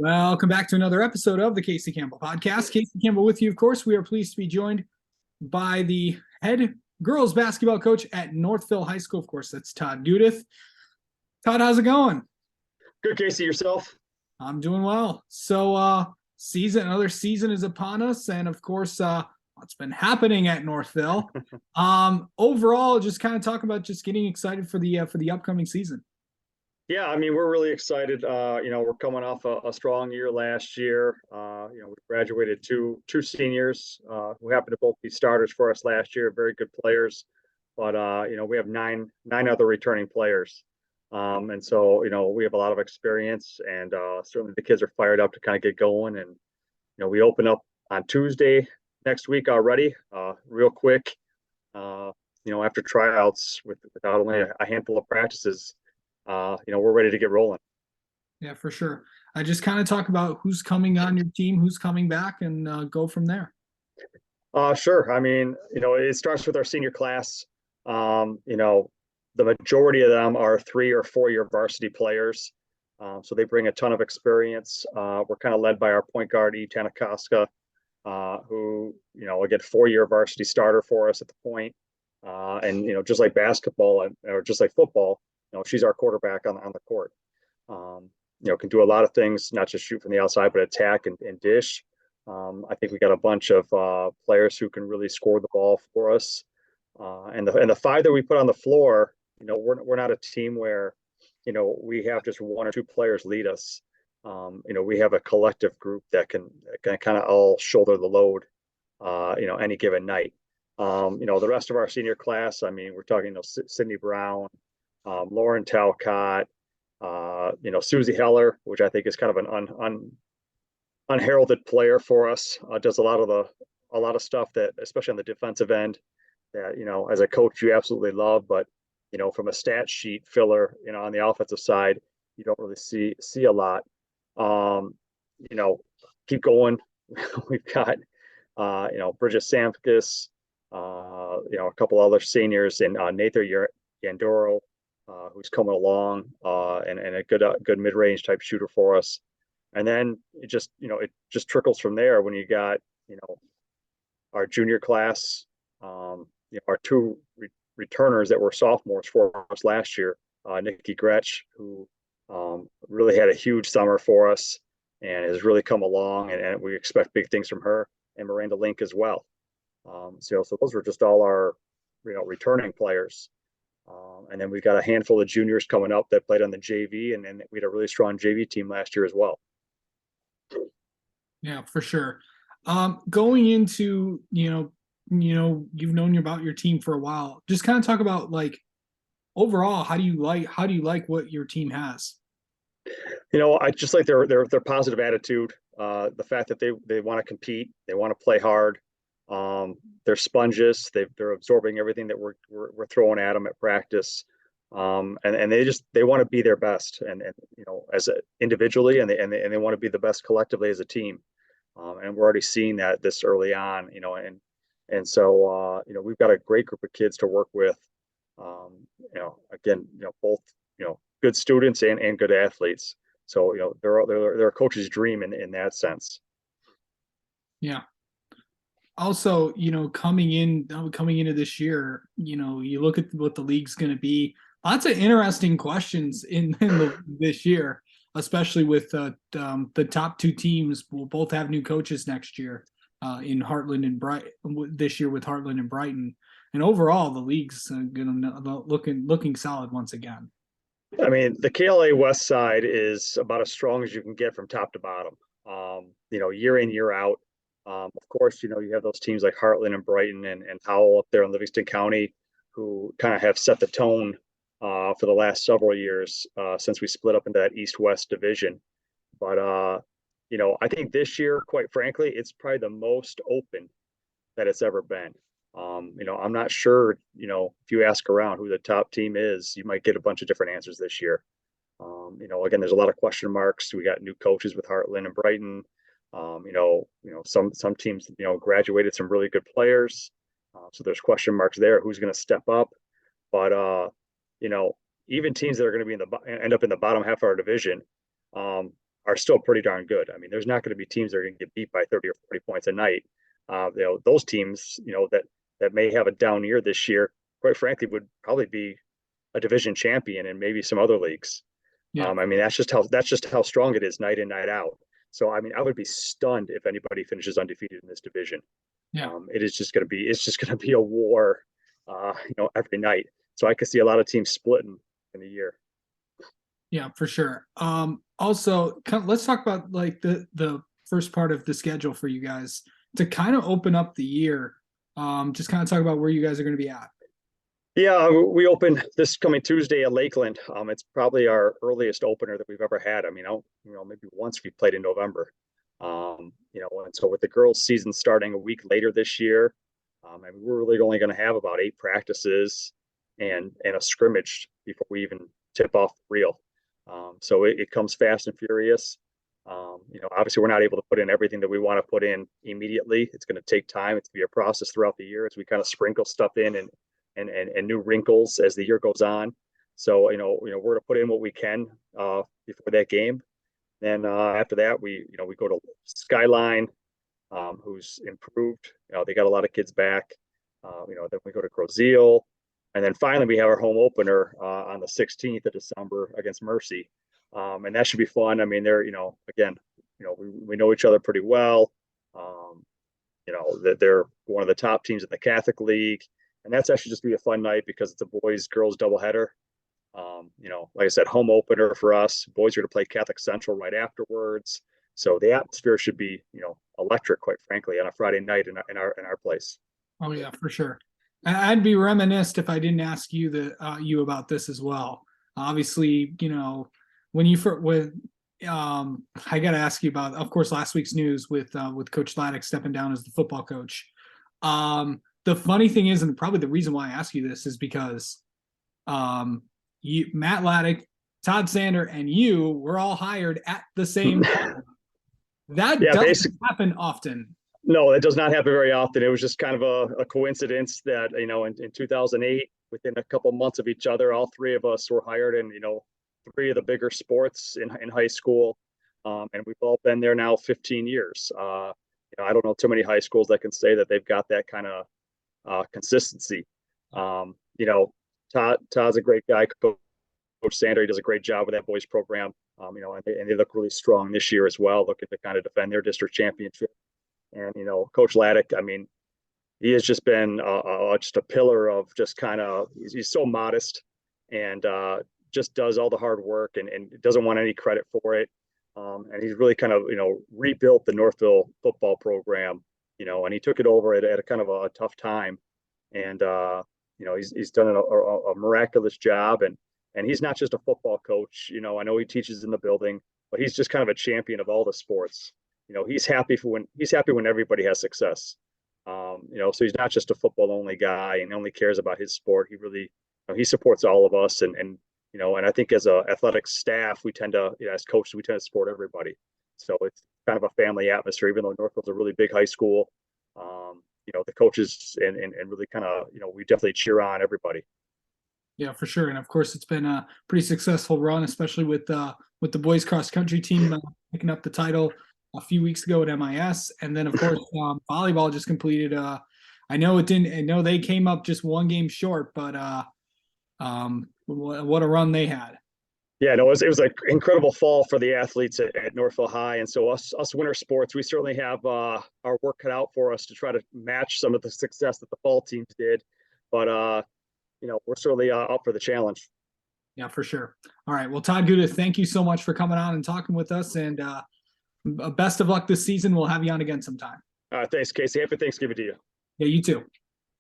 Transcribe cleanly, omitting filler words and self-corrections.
Welcome back to another episode of the Casey Campbell Podcast. Casey Campbell with you, of course. We are pleased to be joined by the head girls basketball coach at Northville High School. Of course, that's Todd Gudith. Todd, how's it going? Good, Casey. Yourself? I'm doing well. So, another season is upon us, and of course, what's been happening at Northville. Overall, just kind of talk about just getting excited for the upcoming season. Yeah, I mean, we're really excited. We're coming off a strong year last year. We graduated two seniors who happened to both be starters for us last year, very good players. But we have nine other returning players. And so, we have a lot of experience, and certainly the kids are fired up to kind of get going. And, we open up on Tuesday next week already, real quick. After tryouts without only a handful of practices. We're ready to get rolling. Yeah, for sure. I just kind of talk about who's coming on your team, who's coming back, and go from there. Sure. I mean, it starts with our senior class. The majority of them are 3 or 4 year varsity players. So they bring a ton of experience. We're kind of led by our point guard, E. Tanakaska, who, again, 4-year varsity starter for us at the point. And just like basketball or just like football, she's our quarterback on the court. Can do a lot of things, not just shoot from the outside, but attack and dish. I think we got a bunch of players who can really score the ball for us. And the 5 that we put on the floor, we're not a team where, we have just 1 or 2 players lead us. We have a collective group that can kind of all shoulder the load, any given night. The rest of our senior class, I mean, we're talking, Sydney Brown, Lauren Talcott, Susie Heller, which I think is kind of an unheralded player for us. Does a lot of stuff that, especially on the defensive end, that as a coach you absolutely love, but from a stat sheet filler, on the offensive side, you don't really see a lot. Keep going. We've got Bridget Samkis, a couple other seniors, and Nathan Yandoro, who's coming along, and a good mid-range type shooter for us. And then it just trickles from there when you got, our junior class, our 2 returners that were sophomores for us last year, Nikki Gretsch, who really had a huge summer for us and has really come along, and we expect big things from her, and Miranda Link as well. So those were just all our, returning players. And then we've got a handful of juniors coming up that played on the JV, and we had a really strong JV team last year as well. Yeah, for sure. Going into, you've known about your team for a while. Just kind of talk about, like, overall, how do you like what your team has? I just like their positive attitude, the fact that they want to compete, they want to play hard. They're sponges. They're absorbing everything that we're throwing at them at practice. And they want to be their best, and as individually, and they want to be the best collectively as a team. And we're already seeing that this early on, and so we've got a great group of kids to work with. Again, both good students and good athletes. So they're a coach's dream in that sense. Yeah. Also, coming into this year, you look at what the league's going to be. Lots of interesting questions in this year, especially with the top 2 teams will both have new coaches next year, in Heartland and Brighton, this year with Heartland and Brighton. And overall, the league's looking solid once again. I mean, the KLA West side is about as strong as you can get from top to bottom. Year in, year out. Of course, you have those teams like Heartland and Brighton and Howell up there in Livingston County, who kind of have set the tone for the last several years, since we split up into that East-West division. But I think this year, quite frankly, it's probably the most open that it's ever been. I'm not sure, if you ask around who the top team is, you might get a bunch of different answers this year. Again, there's a lot of question marks. We got new coaches with Heartland and Brighton. Some teams, graduated some really good players. So there's question marks there. Who's going to step up? But, even teams that are going to be end up in the bottom half of our division, are still pretty darn good. I mean, there's not going to be teams that are going to get beat by 30 or 40 points a night. Those teams, that may have a down year this year, quite frankly, would probably be a division champion in maybe some other leagues. Yeah. I mean, that's just how strong it is night in, night out. So, I mean, I would be stunned if anybody finishes undefeated in this division. Yeah. It's just going to be a war, every night. So I could see a lot of teams splitting in the year. Yeah, for sure. Also, let's talk about like the first part of the schedule for you guys to kind of open up the year. Just kind of talk about where you guys are going to be at. Yeah, we open this coming Tuesday at Lakeland. It's probably our earliest opener that we've ever had. I mean, maybe once we played in November. And so with the girls' season starting a week later this year, and we're really only going to have about 8 practices and a scrimmage before we even tip off the reel. So it comes fast and furious. Obviously we're not able to put in everything that we want to put in immediately. It's going to take time. It's going to be a process throughout the year as we kind of sprinkle stuff in and new wrinkles as the year goes on. So, we're going to put in what we can before that game. Then after that, we go to Skyline, who's improved. They got a lot of kids back. Then we go to Crozille. And then finally, we have our home opener on the 16th of December against Mercy. And that should be fun. I mean, they're, again, we know each other pretty well. They're one of the top teams in the Catholic League. And that's actually just be a fun night because it's a boys-girls doubleheader. Like I said, home opener for us. Boys are to play Catholic Central right afterwards. So the atmosphere should be, electric, quite frankly, on a Friday night in our place. Oh yeah, for sure. I'd be remiss if I didn't ask you you about this as well. Obviously, when I got to ask you about, of course, last week's news with Coach Laddick stepping down as the football coach. The funny thing is, and probably the reason why I ask you this is because Matt Laddick, Todd Sander, and you were all hired at the same time. That doesn't happen often. No, it does not happen very often. It was just kind of a coincidence that, in 2008, within a couple months of each other, all 3 of us were hired in, 3 of the bigger sports in high school. And we've all been there now 15 years. I don't know too many high schools that can say that they've got that kind of consistency. Todd's a great guy. Coach Sander, he does a great job with that boys program. And they look really strong this year as well, looking to kind of defend their district championship. And, Coach Laddick, I mean, he has just been just a pillar of just kind of, he's so modest and just does all the hard work and doesn't want any credit for it. And he's really kind of, rebuilt the Northville football program, and he took it over at a kind of a tough time. And, he's done a miraculous job. And he's not just a football coach. I know he teaches in the building, but he's just kind of a champion of all the sports. He's happy when everybody has success. So he's not just a football only guy and only cares about his sport. He really, he supports all of us. And I think as a athletic staff, we tend to, as coaches, we tend to support everybody. So it's kind of a family atmosphere, even though Northville's a really big high school. The coaches and really kind of, we definitely cheer on everybody. Yeah, for sure. And of course, it's been a pretty successful run, especially with the boys cross country team picking up the title a few weeks ago at MIS. And then, of course, volleyball just completed. I know they came up just 1 game short, but what a run they had. Yeah, no, it was an incredible fall for the athletes at Northville High. And so us winter sports, we certainly have our work cut out for us to try to match some of the success that the fall teams did. But, we're certainly up for the challenge. Yeah, for sure. All right. Well, Todd, Gudith, thank you so much for coming on and talking with us. And best of luck this season. We'll have you on again sometime. Thanks, Casey. Happy Thanksgiving to you. Yeah, you too.